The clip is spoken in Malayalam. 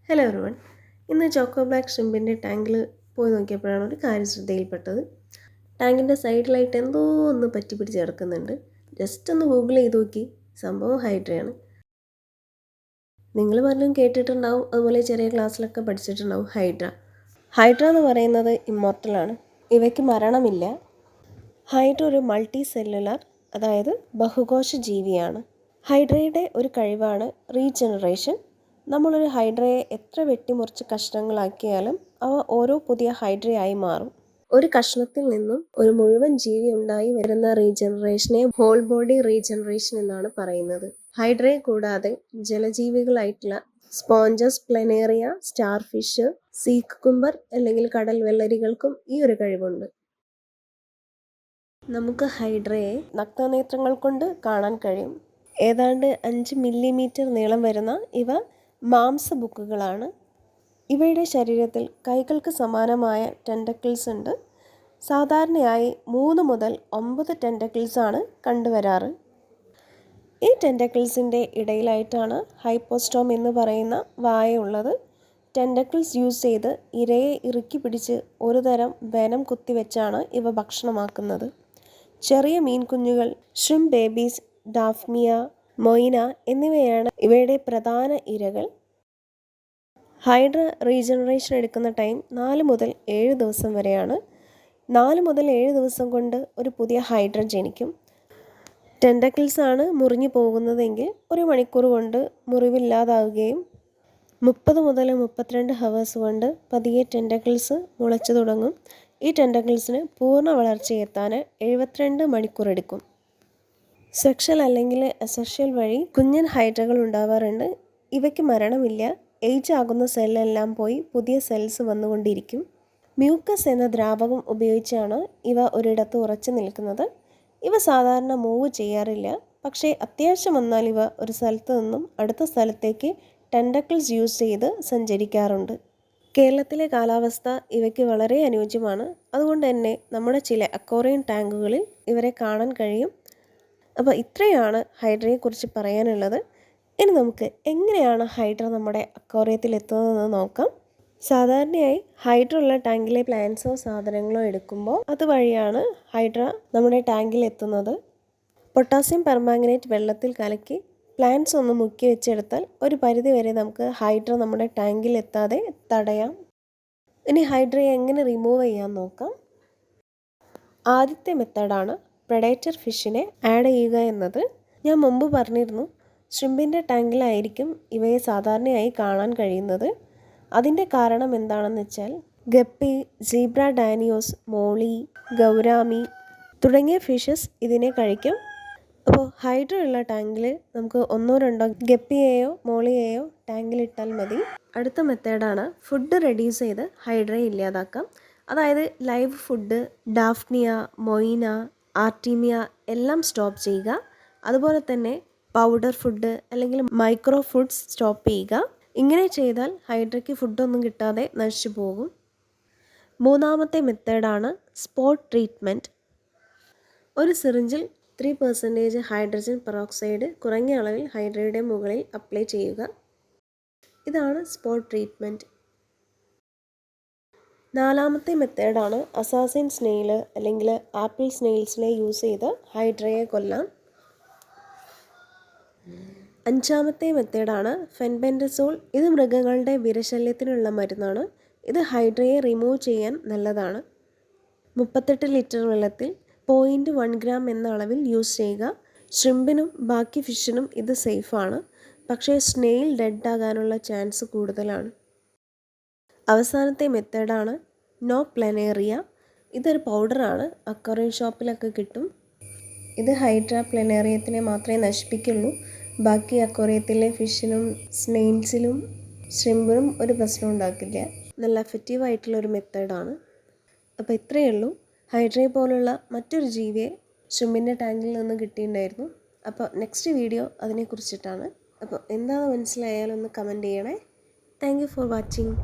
Hello everyone. ഇന്ന് ചോക്കോ ബ്ലാക്ക് ഷ്രിമ്പിൻ്റെ ടാങ്കിൽ പോയി നോക്കിയപ്പോഴാണ് ഒരു കാര്യം ശ്രദ്ധയിൽപ്പെട്ടത്. ടാങ്കിൻ്റെ സൈഡിലായിട്ട് എന്തോ ഒന്ന് പറ്റി പിടിച്ച് കിടക്കുന്നുണ്ട്. ജസ്റ്റ് ഒന്ന് ഗൂഗിൾ ചെയ്ത് നോക്കി, സംഭവം ഹൈഡ്രയാണ്. നിങ്ങൾ പലരും കേട്ടിട്ടുണ്ടാവും, അതുപോലെ ചെറിയ ക്ലാസ്സിലൊക്കെ പഠിച്ചിട്ടുണ്ടാവും ഹൈഡ്ര എന്ന് പറയുന്നത് ഇമ്മോർട്ടലാണ്. ഇവയ്ക്ക് മരണമില്ല. ഹൈഡ്ര ഒരു മൾട്ടി സെല്ലുലാർ, അതായത് ബഹുകോശ ജീവിയാണ്. ഹൈഡ്രയുടെ ഒരു കഴിവാണ് റീജനറേഷൻ. നമ്മളൊരു ഹൈഡ്രയെ എത്ര വെട്ടിമുറിച്ച് കഷ്ണങ്ങളാക്കിയാലും അവ ഓരോ പുതിയ ഹൈഡ്രയായി മാറും. ഒരു കഷ്ണത്തിൽ നിന്നും ഒരു മുഴുവൻ ജീവി ഉണ്ടായി വരുന്ന റീജനറേഷനെ ഹോൾ ബോഡി റീജനറേഷൻ എന്നാണ് പറയുന്നത്. ഹൈഡ്രയെ കൂടാതെ ജലജീവികളായിട്ടുള്ള sponges, planaria, star fish, sea cucumber അല്ലെങ്കിൽ കടൽ വെള്ളരികൾക്കും ഈ ഒരു കഴിവുണ്ട്. നമുക്ക് ഹൈഡ്രയെ നഗ്നനേത്രങ്ങൾ കൊണ്ട് കാണാൻ കഴിയും. ഏതാണ്ട് 5 മില്ലിമീറ്റർ നീളം വരുന്ന ഇവ മാംസബുക്കുകളാണ്. ഇവയുടെ ശരീരത്തിൽ കൈകൾക്ക് സമാനമായ ടെൻറ്റക്കിൾസ് ഉണ്ട്. സാധാരണയായി 3 മുതൽ 9 ടെൻറ്റക്കിൾസ് ആണ് കണ്ടുവരാറ്. ഈ ടെൻറ്റക്കിൾസിൻ്റെ ഇടയിലായിട്ടാണ് ഹൈപ്പോസ്റ്റോം എന്ന് പറയുന്ന വായുള്ളത്. ടെൻറ്റക്കിൾസ് യൂസ് ചെയ്ത് ഇരയെ ഇറുക്കി പിടിച്ച് ഒരുതരം വെനം കുത്തിവെച്ചാണ് ഇവ ഭക്ഷണമാക്കുന്നത്. ചെറിയ മീൻ കുഞ്ഞുങ്ങൾ, ഷ്രിംപ് ബേബീസ്, ഡാഫ്നിയ, മൊയ്ന എന്നിവയാണ് ഇവയുടെ പ്രധാന ഇരകൾ. ഹൈഡ്ര റീജനറേഷൻ എടുക്കുന്ന ടൈം 4 മുതൽ 7 ദിവസം വരെയാണ്. 4 മുതൽ 7 ദിവസം കൊണ്ട് ഒരു പുതിയ ഹൈഡ്ര ജനിക്കും. ടെൻറ്റക്കിൾസ് ആണ് മുറിഞ്ഞു പോകുന്നതെങ്കിൽ 1 മണിക്കൂർ കൊണ്ട് മുറിവില്ലാതാവുകയും 30 മുതൽ 32 ഹവേഴ്സ് കൊണ്ട് പതിയെ ടെൻറ്റക്കിൾസ് മുളച്ചു തുടങ്ങും. ഈ ടെൻറ്റക്കിൾസിന് പൂർണ്ണ വളർച്ചയെത്താൻ 72 മണിക്കൂർ എടുക്കും. സെക്ഷൽ അല്ലെങ്കിൽ അസെക്ഷൽ വഴി കുഞ്ഞൻ ഹൈഡ്രകൾ ഉണ്ടാവാറുണ്ട്. ഇവയ്ക്ക് മരണമില്ല. ഏജ് ആകുന്ന സെല്ലെല്ലാം പോയി പുതിയ സെൽസ് വന്നുകൊണ്ടിരിക്കും. മ്യൂക്കസ് എന്ന ദ്രാവകം ഉപയോഗിച്ചാണ് ഇവ ഒരിടത്ത് ഉറച്ചു നിൽക്കുന്നത്. ഇവ സാധാരണ മൂവ് ചെയ്യാറില്ല. പക്ഷേ അത്യാവശ്യം വന്നാൽ ഇവ ഒരു സ്ഥലത്ത് നിന്നും അടുത്ത സ്ഥലത്തേക്ക് ടെൻറ്റക്കിൾസ് യൂസ് ചെയ്ത് സഞ്ചരിക്കാറുണ്ട്. കേരളത്തിലെ കാലാവസ്ഥ ഇവയ്ക്ക് വളരെ അനുയോജ്യമാണ്. അതുകൊണ്ട് തന്നെ നമ്മുടെ ചില അക്വേറിയം ടാങ്കുകളിൽ ഇവരെ കാണാൻ കഴിയും. അപ്പോൾ ഇത്രയാണ് ഹൈഡ്രയെക്കുറിച്ച് പറയാനുള്ളത്. ഇനി നമുക്ക് എങ്ങനെയാണ് ഹൈഡ്ര നമ്മുടെ അക്വേറിയത്തിൽ എത്തുന്നതെന്ന് നോക്കാം. സാധാരണയായി ഹൈഡ്ര ഉള്ള ടാങ്കിലെ പ്ലാന്റ്സോ സാധനങ്ങളോ എടുക്കുമ്പോൾ അതുവഴിയാണ് ഹൈഡ്ര നമ്മുടെ ടാങ്കിൽ എത്തുന്നത്. പൊട്ടാസ്യം പെർമാംഗനേറ്റ് വെള്ളത്തിൽ കലക്കി പ്ലാന്റ്സ് ഒന്ന് മുക്കി വെച്ചെടുത്താൽ ഒരു പരിധി വരെ നമുക്ക് ഹൈഡ്ര നമ്മുടെ ടാങ്കിൽ എത്താതെ തടയാം. ഇനി ഹൈഡ്രയെ എങ്ങനെ റിമൂവ് ചെയ്യാൻ നോക്കാം. ആദ്യത്തെ മെത്തേഡാണ് പ്രെഡേറ്റർ ഫിഷിനെ ആഡ് ചെയ്യുക എന്നത്. ഞാൻ മുമ്പ് പറഞ്ഞിരുന്നു, ഷ്രിമ്പിൻ്റെ ടാങ്കിലായിരിക്കും ഇവയെ സാധാരണയായി കാണാൻ കഴിയുന്നത്. അതിൻ്റെ കാരണം എന്താണെന്ന് വെച്ചാൽ ഗപ്പി, സീബ്ര ഡാനിയോസ്, മോളി, ഗൗരാമി തുടങ്ങിയ ഫിഷസ് ഇതിനെ കഴിക്കും. അപ്പോൾ ഹൈഡ്ര ഉള്ള ടാങ്കിൽ നമുക്ക് 1-2 ഗപ്പിയെയോ മോളിയെയോ ടാങ്കിലിട്ടാൽ മതി. അടുത്ത മെത്തേഡാണ് ഫുഡ് റെഡ്യൂസ് ചെയ്ത് ഹൈഡ്രയെ ഇല്ലാതാക്കാം. അതായത് live food, Daphnia, Moina, artemia എല്ലാം സ്റ്റോപ്പ് ചെയ്യുക. അതുപോലെ തന്നെ പൗഡർ ഫുഡ് അല്ലെങ്കിൽ മൈക്രോ ഫുഡ്സ് സ്റ്റോപ്പ് ചെയ്യുക. ഇങ്ങനെ ചെയ്താൽ ഹൈഡ്രയ്ക്ക് ഫുഡൊന്നും കിട്ടാതെ നശിച്ചു പോകും. മൂന്നാമത്തെ മെത്തേഡാണ് സ്പോട്ട് ട്രീറ്റ്മെൻറ്റ്. ഒരു സിറിഞ്ചിൽ 3% ഹൈഡ്രജൻ പെറോക്സൈഡ് കുറഞ്ഞ അളവിൽ ഹൈഡ്രയുടെ മുകളിൽ അപ്ലൈ ചെയ്യുക. ഇതാണ് സ്പോട്ട് ട്രീറ്റ്മെൻറ്റ്. നാലാമത്തെ മെത്തേഡാണ് അസാസിൻ സ്നെയിൽ അല്ലെങ്കിൽ ആപ്പിൾ സ്നെയിൽസിനെ യൂസ് ചെയ്ത് ഹൈഡ്രയെ കൊല്ലാം. അഞ്ചാമത്തെ മെത്തേഡാണ് ഫെൻബെൻഡസോൾ. ഇത് മൃഗങ്ങളുടെ വിരശല്യത്തിനുള്ള മരുന്നാണ്. ഇത് ഹൈഡ്രയെ റിമൂവ് ചെയ്യാൻ നല്ലതാണ്. 38 ലിറ്റർ വെള്ളത്തിൽ 0.1 ഗ്രാം എന്ന അളവിൽ യൂസ് ചെയ്യുക. ഷ്രിമ്പിനും ബാക്കി ഫിഷിനും ഇത് സേഫാണ്. പക്ഷേ സ്നെയിൽ ഡെഡ് ആകാനുള്ള ചാൻസ് കൂടുതലാണ്. അവസാനത്തെ മെത്തേഡാണ് നോ പ്ലനേറിയ. ഇതൊരു പൗഡറാണ്, അക്വേറിയം ഷോപ്പിലൊക്കെ കിട്ടും. ഇത് ഹൈഡ്ര പ്ലനേറിയത്തിനെ മാത്രമേ നശിപ്പിക്കുള്ളൂ. ബാക്കി അക്വേറിയത്തിലെ ഫിഷിനും സ്നെയിൽസിലും ഷ്രിമ്പിനും ഒരു പ്രശ്നം ഉണ്ടാക്കില്ല. നല്ല എഫക്റ്റീവായിട്ടുള്ളൊരു മെത്തേഡാണ്. അപ്പോൾ ഇത്രയേ ഉള്ളൂ. ഹൈഡ്രയെ പോലുള്ള മറ്റൊരു ജീവിയെ ഷ്രിമ്പിൻ്റെ ടാങ്കിൽ നിന്ന് കിട്ടിയിട്ടുണ്ടായിരുന്നു. അപ്പോൾ നെക്സ്റ്റ് വീഡിയോ അതിനെക്കുറിച്ചിട്ടാണ്. അപ്പോൾ എന്താണെന്ന് മനസ്സിലായാലൊന്ന് കമൻറ്റ് ചെയ്യണേ. Thank you for watching.